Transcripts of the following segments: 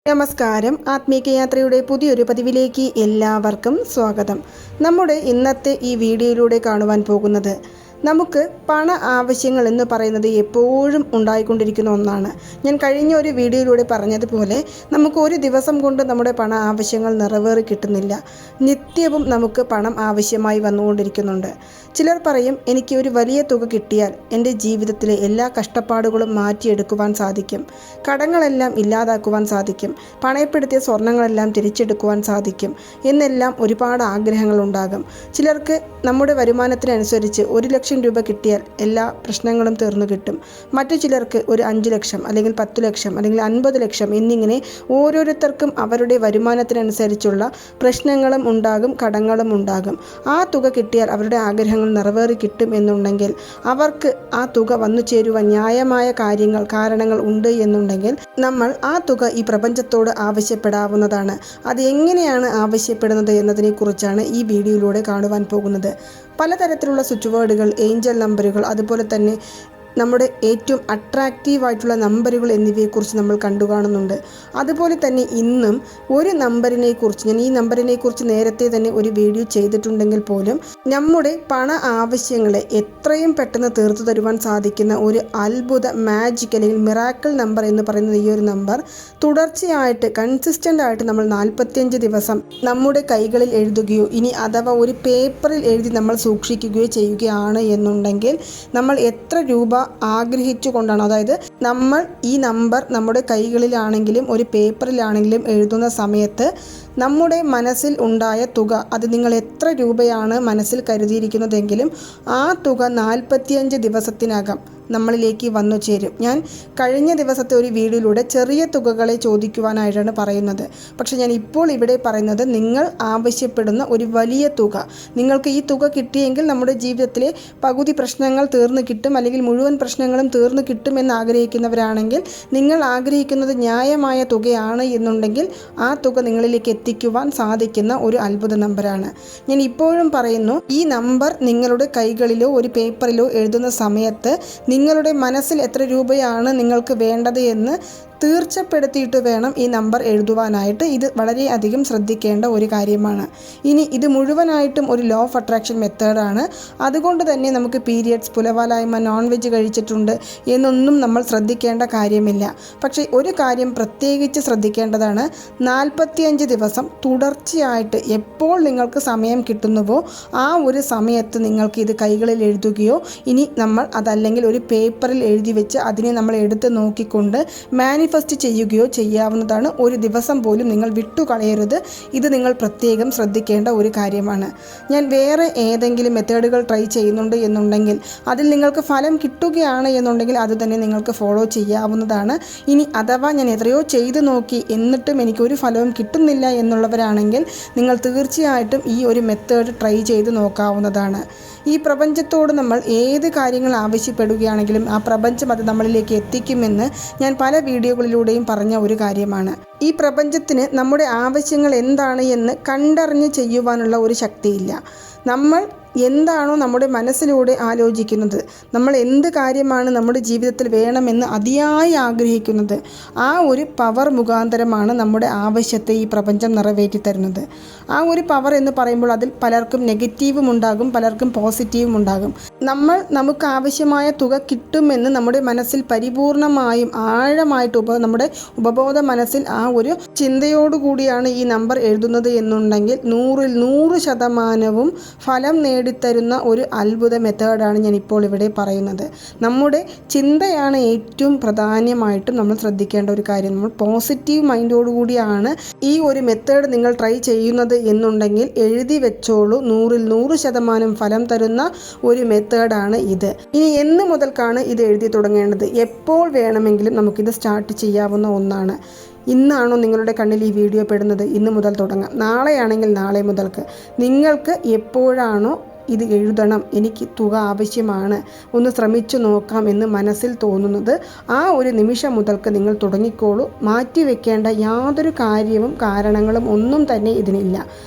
നമസ്കാരം. ആത്മീക യാത്രയുടെ പുതിയൊരു പതിവിലേക്ക് എല്ലാവർക്കും സ്വാഗതം. നമ്മുടെ ഇന്നത്തെ ഈ വീഡിയോയിലൂടെ കാണുവാൻ പോകുന്നത് നമുക്ക് പണ ആവശ്യങ്ങൾ എന്ന് പറയുന്നത് എപ്പോഴും ഉണ്ടായിക്കൊണ്ടിരിക്കുന്ന ഒന്നാണ്. ഞാൻ കഴിഞ്ഞ ഒരു വീഡിയോയിലൂടെ പറഞ്ഞതുപോലെ നമുക്ക് ഒരു ദിവസം കൊണ്ട് നമ്മുടെ പണ ആവശ്യങ്ങൾ നിറവേറി കിട്ടുന്നില്ല. നിത്യവും നമുക്ക് പണം ആവശ്യമായി വന്നുകൊണ്ടിരിക്കുന്നുണ്ട്. ചിലർ പറയും, എനിക്ക് ഒരു വലിയ തുക കിട്ടിയാൽ എൻ്റെ ജീവിതത്തിലെ എല്ലാ കഷ്ടപ്പാടുകളും മാറ്റിയെടുക്കുവാൻ സാധിക്കും, കടങ്ങളെല്ലാം ഇല്ലാതാക്കുവാൻ സാധിക്കും, പണയപ്പെടുത്തിയ സ്വർണ്ണങ്ങളെല്ലാം തിരിച്ചെടുക്കുവാൻ സാധിക്കും എന്നെല്ലാം ഒരുപാട് ആഗ്രഹങ്ങളുണ്ടാകും. ചിലർക്ക് നമ്മുടെ വരുമാനത്തിനനുസരിച്ച് 1 ലക്ഷം രൂപ കിട്ടിയാൽ എല്ലാ പ്രശ്നങ്ങളും തീർന്നു കിട്ടും. മറ്റു ചിലർക്ക് ഒരു 5 ലക്ഷം അല്ലെങ്കിൽ 10 ലക്ഷം അല്ലെങ്കിൽ 50 ലക്ഷം എന്നിങ്ങനെ ഓരോരുത്തർക്കും അവരുടെ വരുമാനത്തിനനുസരിച്ചുള്ള പ്രശ്നങ്ങളും ഉണ്ടാകും, കടങ്ങളും ഉണ്ടാകും. ആ തുക കിട്ടിയാൽ അവരുടെ ആഗ്രഹങ്ങൾ നിറവേറി കിട്ടും എന്നുണ്ടെങ്കിൽ, അവർക്ക് ആ തുക വന്നു ചേരുവാൻ ന്യായമായ കാരണങ്ങൾ ഉണ്ട് എന്നുണ്ടെങ്കിൽ നമ്മൾ ആ തുക ഈ പ്രപഞ്ചത്തോട് ആവശ്യപ്പെടാവുന്നതാണ്. അത് എങ്ങനെയാണ് ആവശ്യപ്പെടുന്നത് എന്നതിനെക്കുറിച്ചാണ് ഈ വീഡിയോയിലൂടെ കാണുവാൻ പോകുന്നത്. പലതരത്തിലുള്ള സ്വിച്ച് വേർഡുകൾ, ഏഞ്ചൽ നമ്പറുകൾ, അതുപോലെ തന്നെ നമ്മുടെ ഏറ്റവും അട്രാക്റ്റീവായിട്ടുള്ള നമ്പറുകൾ എന്നിവയെക്കുറിച്ച് നമ്മൾ കാണുന്നുണ്ട്. അതുപോലെ തന്നെ ഇന്നും ഒരു നമ്പറിനെക്കുറിച്ച്, ഞാൻ ഈ നമ്പറിനെക്കുറിച്ച് നേരത്തെ തന്നെ ഒരു വീഡിയോ ചെയ്തിട്ടുണ്ടെങ്കിൽ പോലും, നമ്മുടെ പണ ആവശ്യങ്ങളെ എത്രയും പെട്ടെന്ന് തീർത്തു തരുവാൻ സാധിക്കുന്ന ഒരു അത്ഭുത മാജിക് അല്ലെങ്കിൽ മിറാക്കിൾ നമ്പർ എന്ന് പറയുന്നത് ഈ ഒരു നമ്പർ തുടർച്ചയായിട്ട് കൺസിസ്റ്റൻ്റ് ആയിട്ട് നമ്മൾ 45 ദിവസം നമ്മുടെ കൈകളിൽ എഴുതുകയോ ഇനി അഥവാ ഒരു പേപ്പറിൽ എഴുതി നമ്മൾ സൂക്ഷിക്കുകയോ ചെയ്യുകയാണ് എന്നുണ്ടെങ്കിൽ, നമ്മൾ എത്ര രൂപ ആഗ്രഹിച്ചു കൊണ്ടാണ്, അതായത് നമ്മൾ ഈ നമ്പർ നമ്മുടെ കൈകളിലാണെങ്കിലും ഒരു പേപ്പറിലാണെങ്കിലും എഴുതുന്ന സമയത്ത് നമ്മുടെ മനസ്സിൽ ഉണ്ടായ തുക, അത് നിങ്ങൾ എത്ര രൂപയാണ് മനസ്സിൽ കരുതിയിരിക്കുന്നതെങ്കിലും ആ തുക 45 ദിവസത്തിനകം നമ്മളിലേക്ക് വന്നു ചേരും. ഞാൻ കഴിഞ്ഞ ദിവസത്തെ ഒരു വീഡിയോയിലൂടെ ചെറിയ തുകകളെ ചോദിക്കുവാനായിട്ടാണ് പറയുന്നത്. പക്ഷെ ഞാൻ ഇപ്പോൾ ഇവിടെ പറയുന്നത്, നിങ്ങൾ ആവശ്യപ്പെടുന്ന ഒരു വലിയ തുക, നിങ്ങൾക്ക് ഈ തുക കിട്ടിയെങ്കിൽ നമ്മുടെ ജീവിതത്തിലെ പകുതി പ്രശ്നങ്ങൾ തീർന്നു കിട്ടും, അല്ലെങ്കിൽ മുഴുവൻ പ്രശ്നങ്ങളും തീർന്നു കിട്ടുമെന്ന് ആഗ്രഹിക്കുന്നവരാണെങ്കിൽ, നിങ്ങൾ ആഗ്രഹിക്കുന്നത് ന്യായമായ തുകയാണ് എന്നുണ്ടെങ്കിൽ ആ തുക നിങ്ങളിലേക്ക് എത്തിക്കുവാൻ സാധിക്കുന്ന ഒരു അത്ഭുത നമ്പറാണ്. ഞാൻ ഇപ്പോഴും പറയുന്നു, ഈ നമ്പർ നിങ്ങളുടെ കൈകളിലോ ഒരു പേപ്പറിലോ എഴുതുന്ന സമയത്ത് നിങ്ങളുടെ മനസ്സിൽ എത്ര രൂപയാണ് നിങ്ങൾക്ക് വേണ്ടത് എന്ന് തീർച്ചപ്പെടുത്തിയിട്ട് വേണം ഈ നമ്പർ എഴുതുവാനായിട്ട്. ഇത് വളരെയധികം ശ്രദ്ധിക്കേണ്ട ഒരു കാര്യമാണ്. ഇനി ഇത് മുഴുവനായിട്ടും ഒരു ലോ ഓഫ് അട്രാക്ഷൻ മെത്തേഡാണ്. അതുകൊണ്ട് തന്നെ നമുക്ക് പീരിയഡ്സ്, പുലവാലായ്മ, നോൺ വെജ് കഴിച്ചിട്ടുണ്ട് എന്നൊന്നും നമ്മൾ ശ്രദ്ധിക്കേണ്ട കാര്യമില്ല. പക്ഷേ ഒരു കാര്യം പ്രത്യേകിച്ച് ശ്രദ്ധിക്കേണ്ടതാണ്, 45 ദിവസം തുടർച്ചയായിട്ട് എപ്പോൾ നിങ്ങൾക്ക് സമയം കിട്ടുന്നുവോ ആ ഒരു സമയത്ത് നിങ്ങൾക്ക് ഇത് കൈകളിൽ എഴുതുകയോ, ഇനി നമ്മൾ അതല്ലെങ്കിൽ ഒരു പേപ്പറിൽ എഴുതി വെച്ച് അതിനെ നമ്മൾ എടുത്ത് നോക്കിക്കൊണ്ട് മാനിഫെസ്റ്റ് ചെയ്യുകയോ ചെയ്യാവുന്നതാണ്. ഒരു ദിവസം പോലും നിങ്ങൾ വിട്ടുകളയരുത്. ഇത് നിങ്ങൾ പ്രത്യേകം ശ്രദ്ധിക്കേണ്ട ഒരു കാര്യമാണ്. ഞാൻ വേറെ ഏതെങ്കിലും മെത്തേഡുകൾ ട്രൈ ചെയ്യുന്നുണ്ട് എന്നുണ്ടെങ്കിൽ, അതിൽ നിങ്ങൾക്ക് ഫലം കിട്ടുകയാണ് എന്നുണ്ടെങ്കിൽ അത് തന്നെ നിങ്ങൾക്ക് ഫോളോ ചെയ്യാവുന്നതാണ്. ഇനി അഥവാ ഞാൻ എത്രയോ ചെയ്തു നോക്കി എന്നിട്ടും എനിക്കൊരു ഫലവും കിട്ടുന്നില്ല എന്നുള്ളവരാണെങ്കിൽ, നിങ്ങൾ തീർച്ചയായിട്ടും ഈ ഒരു മെത്തേഡ് ട്രൈ ചെയ്ത് നോക്കാവുന്നതാണ്. ഈ പ്രപഞ്ചത്തോട് നമ്മൾ ഏത് കാര്യങ്ങൾ ആവശ്യപ്പെടുകയാണെങ്കിലും ആ പ്രപഞ്ചം അത് നമ്മളിലേക്ക് എത്തിക്കുമെന്ന് ഞാൻ പല വീഡിയോകളിലൂടെയും പറഞ്ഞ ഒരു കാര്യമാണ്. ഈ പ്രപഞ്ചത്തിന് നമ്മുടെ ആവശ്യങ്ങൾ എന്താണ് എന്ന് കണ്ടറിഞ്ഞ് ചെയ്യുവാനുള്ള ഒരു ശക്തിയില്ല. നമ്മൾ എന്താണോ നമ്മുടെ മനസ്സിലൂടെ ആലോചിക്കുന്നത്, നമ്മൾ എന്ത് കാര്യമാണ് നമ്മുടെ ജീവിതത്തിൽ വേണമെന്ന് അതിയായി ആഗ്രഹിക്കുന്നത്, ആ ഒരു പവർ മുഖാന്തരമാണ് നമ്മുടെ ആവശ്യത്തെ ഈ പ്രപഞ്ചം നിറവേറ്റി തരുന്നത്. ആ ഒരു പവർ എന്ന് പറയുമ്പോൾ അതിൽ പലർക്കും നെഗറ്റീവും ഉണ്ടാകും, പലർക്കും പോസിറ്റീവും ഉണ്ടാകും. നമുക്ക് ആവശ്യമായ തുക കിട്ടുമെന്ന് നമ്മുടെ മനസ്സിൽ പരിപൂർണമായും ആഴമായിട്ട് നമ്മുടെ ഉപബോധ മനസ്സിൽ ആ ഒരു ചിന്തയോടുകൂടിയാണ് ഈ നമ്പർ എഴുതുന്നത് എന്നുണ്ടെങ്കിൽ 100% ഫലം നേടിത്തരുന്ന ഒരു അത്ഭുത മെത്തേഡാണ് ഞാൻ ഇപ്പോൾ ഇവിടെ പറയുന്നത്. നമ്മുടെ ചിന്തയാണ് ഏറ്റവും പ്രധാനമായിട്ടും നമ്മൾ ശ്രദ്ധിക്കേണ്ട ഒരു കാര്യം. നമ്മൾ പോസിറ്റീവ് മൈൻഡോടുകൂടിയാണ് ഈ ഒരു മെത്തേഡ് നിങ്ങൾ ട്രൈ ചെയ്യുന്നത് എന്നുണ്ടെങ്കിൽ എഴുതി വെച്ചോളൂ, 100% ഫലം തരുന്ന ഒരു മെത്തേഡാണ് ഇത്. ഇനി എന്ന് മുതൽക്കാണ് ഇത് എഴുതി തുടങ്ങേണ്ടത്? എപ്പോൾ വേണമെങ്കിലും നമുക്കിത് സ്റ്റാർട്ട് ചെയ്യാവുന്ന ഒന്നാണ്. ഇന്നാണോ നിങ്ങളുടെ കണ്ണിൽ ഈ വീഡിയോ പെടുന്നത്, ഇന്ന് മുതൽ തുടങ്ങാം. നാളെയാണെങ്കിൽ നാളെ മുതൽക്ക് നിങ്ങൾക്ക് എപ്പോഴാണോ ഇത് എഴുതണം, എനിക്ക് തുക ആവശ്യമാണ്, ഒന്ന് ശ്രമിച്ചു നോക്കാം എന്ന് മനസ്സിൽ തോന്നുന്നത് ആ ഒരു നിമിഷം മുതൽക്ക് നിങ്ങൾ തുടങ്ങിക്കോളൂ. മാറ്റിവെക്കേണ്ട യാതൊരു കാര്യവും കാരണങ്ങളും ഒന്നും തന്നെ ഇതിനില്ല.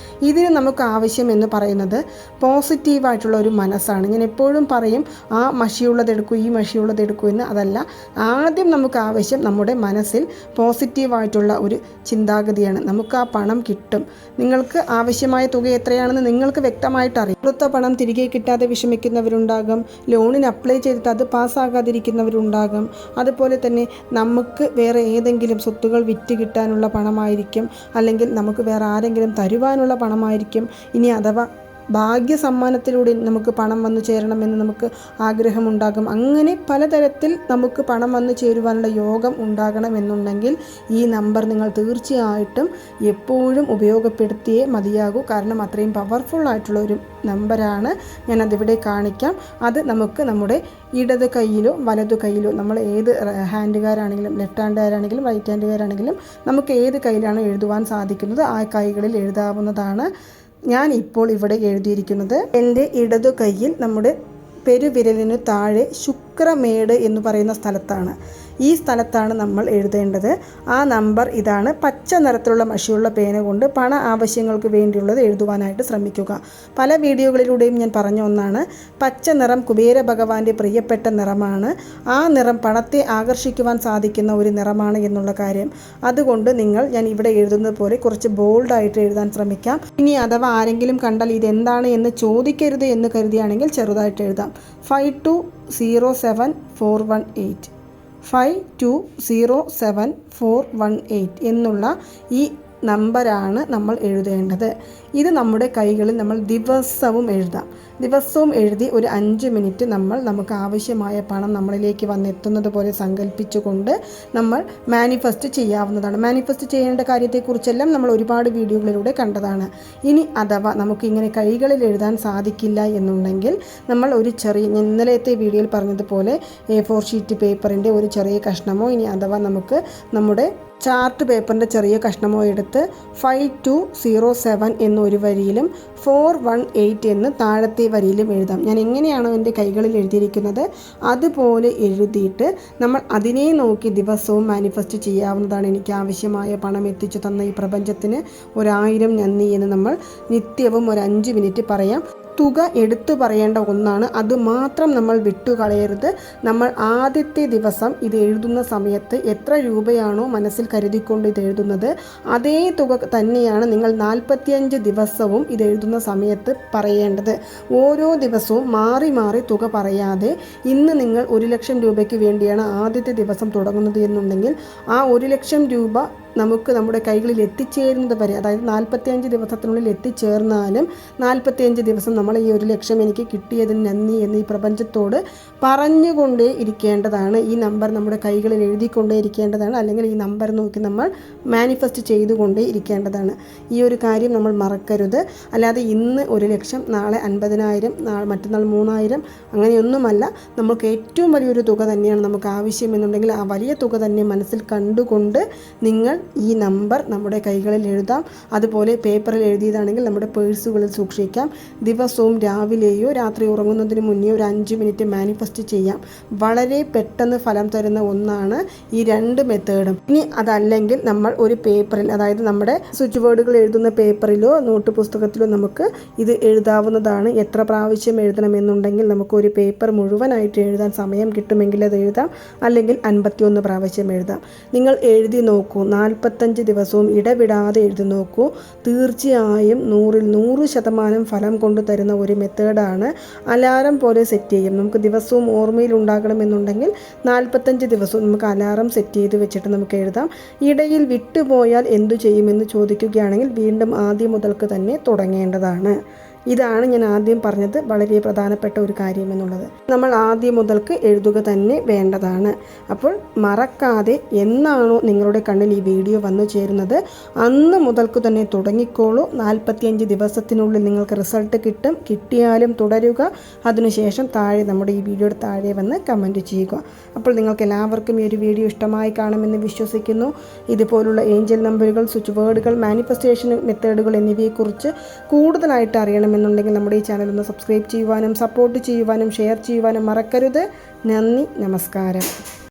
ഇതിന് നമുക്ക് ആവശ്യം എന്ന് പറയുന്നത് പോസിറ്റീവായിട്ടുള്ള ഒരു മനസ്സാണ്. ഞാൻ എപ്പോഴും പറയും ആ മഷിയുള്ളതെടുക്കൂ ഈ മഷിയുള്ളതെടുക്കൂ എന്ന്. അതല്ല, ആദ്യം നമുക്ക് ആവശ്യം നമ്മുടെ മനസ്സിൽ പോസിറ്റീവായിട്ടുള്ള ഒരു ചിന്താഗതിയാണ്. നമുക്ക് ആ പണം കിട്ടും. നിങ്ങൾക്ക് ആവശ്യമായ തുക എത്രയാണെന്ന് നിങ്ങൾക്ക് വ്യക്തമായിട്ട് അറിയാം. കൊടുത്ത പണം തിരികെ കിട്ടാതെ വിഷമിക്കുന്നവരുണ്ടാകും, ലോണിന് അപ്ലൈ ചെയ്തിട്ട് അത് പാസ്സാകാതിരിക്കുന്നവരുണ്ടാകും. അതുപോലെ തന്നെ നമുക്ക് വേറെ ഏതെങ്കിലും സ്വത്തുകൾ വിറ്റ് കിട്ടാനുള്ള പണമായിരിക്കും, അല്ലെങ്കിൽ നമുക്ക് വേറെ ആരെങ്കിലും തരുവാനുള്ള പണമായിരിക്കും. ഇനി അഥവാ ഭാഗ്യസമ്മാനത്തിലൂടെ നമുക്ക് പണം വന്നു ചേരണമെന്ന് നമുക്ക് ആഗ്രഹമുണ്ടാകും. അങ്ങനെ പലതരത്തിൽ നമുക്ക് പണം വന്നു ചേരുവാനുള്ള യോഗം ഉണ്ടാകണമെന്നുണ്ടെങ്കിൽ ഈ നമ്പർ നിങ്ങൾ തീർച്ചയായിട്ടും എപ്പോഴും ഉപയോഗപ്പെടുത്തിയേ മതിയാകൂ. കാരണം അത്രയും പവർഫുൾ ആയിട്ടുള്ള ഒരു നമ്പറാണ്. ഞാനതിവിടെ കാണിക്കാം. അത് നമുക്ക് നമ്മുടെ ഇടത് കൈയിലോ വലതു കൈയിലോ, നമ്മൾ ഏത് ഹാൻഡുകാരാണെങ്കിലും, ലെഫ്റ്റ് ഹാൻഡുകാരാണെങ്കിലും റൈറ്റ് ഹാൻഡുകാരാണെങ്കിലും നമുക്ക് ഏത് കൈയിലാണ് എഴുതുവാൻ സാധിക്കുന്നത് ആ കൈകളിൽ എഴുതാവുന്നതാണ്. ഞാൻ ഇപ്പോൾ ഇവിടെ എഴുതിയിരിക്കുന്നത് എൻ്റെ ഇടതു കൈയിൽ നമ്മുടെ പെരുവിരലിനു താഴെ ശുക്രമേട് എന്ന് പറയുന്ന സ്ഥലത്താണ്. ഈ സ്ഥലത്താണ് നമ്മൾ എഴുതേണ്ടത്. ആ നമ്പർ ഇതാണ്. പച്ച നിറത്തിലുള്ള മഷിയുള്ള പേന കൊണ്ട് പണ ആവശ്യങ്ങൾക്ക് വേണ്ടിയുള്ളത് എഴുതുവാനായിട്ട് ശ്രമിക്കുക. പല വീഡിയോകളിലൂടെയും ഞാൻ പറഞ്ഞ ഒന്നാണ്, പച്ച നിറം കുബേര ഭഗവാന്റെ പ്രിയപ്പെട്ട നിറമാണ്. ആ നിറം പണത്തെ ആകർഷിക്കുവാൻ സാധിക്കുന്ന ഒരു നിറമാണ് എന്നുള്ള കാര്യം. അതുകൊണ്ട് ഞാൻ ഇവിടെ എഴുതുന്നത് പോലെ കുറച്ച് ബോൾഡായിട്ട് എഴുതാൻ ശ്രമിക്കാം. ഇനി അഥവാ ആരെങ്കിലും കണ്ടാൽ ഇതെന്താണ് എന്ന് ചോദിക്കരുത് എന്ന് കരുതിയാണെങ്കിൽ ചെറുതായിട്ട് എഴുതാം. 520741 520741 എന്നുള്ള ഈ നമ്പറാണ് നമ്മൾ എഴുതേണ്ടത്. ഇത് നമ്മുടെ കൈകളിൽ നമ്മൾ ദിവസവും എഴുതാം. ദിവസവും എഴുതി ഒരു 5 മിനിറ്റ് നമുക്ക് ആവശ്യമായ പണം നമ്മളിലേക്ക് വന്നെത്തുന്നത് പോലെ സങ്കല്പിച്ചുകൊണ്ട് നമ്മൾ മാനിഫെസ്റ്റ് ചെയ്യാവുന്നതാണ്. മാനിഫെസ്റ്റ് ചെയ്യേണ്ട കാര്യത്തെക്കുറിച്ചെല്ലാം നമ്മൾ ഒരുപാട് വീഡിയോകളിലൂടെ കണ്ടതാണ്. ഇനി അഥവാ നമുക്കിങ്ങനെ കൈകളിൽ എഴുതാൻ സാധിക്കില്ല എന്നുണ്ടെങ്കിൽ നമ്മൾ ഒരു ചെറിയ, ഇന്നലത്തെ വീഡിയോയിൽ പറഞ്ഞതുപോലെ A4 ഷീറ്റ് പേപ്പറിൻ്റെ ഒരു ചെറിയ കഷ്ണമോ, ഇനി അഥവാ നമുക്ക് നമ്മുടെ ചാർട്ട് പേപ്പറിൻ്റെ ചെറിയ കഷ്ണമോ എടുത്ത് 5207 എന്നൊരു വരിയിലും 418 എന്ന് താഴത്തെ വരിയിലും എഴുതാം. ഞാൻ എങ്ങനെയാണോ എൻ്റെ കൈകളിൽ എഴുതിയിരിക്കുന്നത് അതുപോലെ എഴുതിയിട്ട് നമ്മൾ അതിനെ നോക്കി ദിവസവും മാനിഫെസ്റ്റ് ചെയ്യാവുന്നതാണ്. എനിക്ക് ആവശ്യമായ പണം എത്തിച്ചു തന്ന ഈ പ്രപഞ്ചത്തിന് 1000 നന്ദി എന്ന് നമ്മൾ നിത്യവും ഒരു 5 മിനിറ്റ് പറയാം. തുക എടുത്തു പറയേണ്ട ഒന്നാണ്, അതുമാത്രം നമ്മൾ വിട്ടുകളയരുത്. നമ്മൾ ആദ്യത്തെ ദിവസം ഇത് എഴുതുന്ന സമയത്ത് എത്ര രൂപയാണോ മനസ്സിൽ കരുതിക്കൊണ്ട് ഇത് എഴുതുന്നത് അതേ തുക തന്നെയാണ് നിങ്ങൾ 45 ദിവസവും ഇത് എഴുതുന്ന സമയത്ത് പറയേണ്ടത്. ഓരോ ദിവസവും മാറി മാറി തുക പറയാതെ, ഇന്ന് നിങ്ങൾ 1 ലക്ഷം രൂപയ്ക്ക് വേണ്ടിയാണ് ആദ്യത്തെ ദിവസം തുടങ്ങുന്നത് എന്നുണ്ടെങ്കിൽ ആ 1 ലക്ഷം രൂപ നമുക്ക് നമ്മുടെ കൈകളിൽ എത്തിച്ചേരുന്നത് വരെ, അതായത് 45 ദിവസത്തിനുള്ളിൽ എത്തിച്ചേർന്നാലും 45 ദിവസം നമ്മൾ ഈ 1 ലക്ഷം എനിക്ക് കിട്ടിയതിന് നന്ദി എന്ന് ഈ പ്രപഞ്ചത്തോട് പറഞ്ഞുകൊണ്ടേ ഇരിക്കേണ്ടതാണ്. ഈ നമ്പർ നമ്മുടെ കൈകളിൽ എഴുതിക്കൊണ്ടേ ഇരിക്കേണ്ടതാണ്. അല്ലെങ്കിൽ ഈ നമ്പർ നോക്കി നമ്മൾ മാനിഫെസ്റ്റ് ചെയ്തുകൊണ്ടേ ഇരിക്കേണ്ടതാണ്. ഈ ഒരു കാര്യം നമ്മൾ മറക്കരുത്. അല്ലാതെ ഇന്ന് 1 ലക്ഷം, നാളെ 50,000, മറ്റന്നാൾ 3,000 അങ്ങനെയൊന്നുമല്ല. നമുക്ക് ഏറ്റവും വലിയൊരു തുക തന്നെയാണ് നമുക്ക് ആവശ്യമെന്നുണ്ടെങ്കിൽ ആ വലിയ തുക തന്നെ മനസ്സിൽ കണ്ടുകൊണ്ട് നിങ്ങൾ ഈ നമ്പർ നമ്മുടെ കൈകളിൽ എഴുതാം. അതുപോലെ പേപ്പറിൽ എഴുതിയതാണെങ്കിൽ നമ്മുടെ പേഴ്സുകളിൽ സൂക്ഷിക്കാം. ദിവസവും രാവിലെയോ രാത്രി ഉറങ്ങുന്നതിന് മുന്നേ ഒരു 5 മിനിറ്റ് മാനിഫെസ്റ്റ് ചെയ്യാം. വളരെ പെട്ടെന്ന് ഫലം തരുന്ന ഒന്നാണ് ഈ 2 മെത്തേഡും. ഇനി അതല്ലെങ്കിൽ നമ്മൾ ഒരു പേപ്പറിൽ, അതായത് നമ്മുടെ സ്വിച്ച് ബോർഡുകൾ എഴുതുന്ന പേപ്പറിലോ നോട്ട് പുസ്തകത്തിലോ നമുക്ക് ഇത് എഴുതാവുന്നതാണ്. എത്ര പ്രാവശ്യം എഴുതണമെന്നുണ്ടെങ്കിൽ നമുക്ക് ഒരു പേപ്പർ മുഴുവനായിട്ട് എഴുതാൻ സമയം കിട്ടുമെങ്കിൽ അത് എഴുതാം. അല്ലെങ്കിൽ 51 പ്രാവശ്യം എഴുതാം. നിങ്ങൾ എഴുതി നോക്കൂ. 45 ദിവസവും ഇടവിടാതെ എഴുതി നോക്കൂ. തീർച്ചയായും 100% ഫലം കൊണ്ടു തരുന്ന ഒരു മെത്തേഡാണ്. അലാറം പോലെ സെറ്റ് ചെയ്യും. നമുക്ക് ദിവസവും ഓർമ്മയിൽ ഉണ്ടാകണമെന്നുണ്ടെങ്കിൽ 45 ദിവസവും നമുക്ക് അലാറം സെറ്റ് ചെയ്ത് വെച്ചിട്ട് നമുക്ക് എഴുതാം. ഇടയിൽ വിട്ടുപോയാൽ എന്തു ചെയ്യുമെന്ന് ചോദിക്കുകയാണെങ്കിൽ വീണ്ടും ആദ്യം മുതൽക്ക് തന്നെ തുടങ്ങേണ്ടതാണ്. ഇതാണ് ഞാൻ ആദ്യം പറഞ്ഞത് വളരെ പ്രധാനപ്പെട്ട ഒരു കാര്യം എന്നുള്ളത്. നമ്മൾ ആദ്യം മുതൽക്ക് എഴുതുക തന്നെ വേണ്ടതാണ്. അപ്പോൾ മറക്കാതെ എന്നാണോ നിങ്ങളുടെ കണ്ണിൽ ഈ വീഡിയോ വന്നു ചേരുന്നത് അന്ന് മുതൽക്ക് തന്നെ തുടങ്ങിക്കോളൂ. 45 ദിവസത്തിനുള്ളിൽ നിങ്ങൾക്ക് റിസൾട്ട് കിട്ടും. കിട്ടിയാലും തുടരുക. അതിനുശേഷം താഴെ നമ്മുടെ ഈ വീഡിയോയുടെ താഴെ വന്ന് കമൻറ്റ് ചെയ്യുക. അപ്പോൾ നിങ്ങൾക്ക് എല്ലാവർക്കും ഈ ഒരു വീഡിയോ ഇഷ്ടമായി കാണുമെന്ന് വിശ്വസിക്കുന്നു. ഇതുപോലുള്ള ഏഞ്ചൽ നമ്പറുകൾ, സ്വിച്ച് വേർഡുകൾ, മാനിഫെസ്റ്റേഷൻ മെത്തേഡുകൾ എന്നിവയെക്കുറിച്ച് കൂടുതലായിട്ട് അറിയണം കാണണമെന്നുണ്ടെങ്കിൽ നമ്മുടെ ഈ ചാനൽ ഒന്ന് സബ്സ്ക്രൈബ് ചെയ്യുവാനും സപ്പോർട്ട് ചെയ്യുവാനും ഷെയർ ചെയ്യുവാനും മറക്കരുത്. നന്ദി, നമസ്കാരം.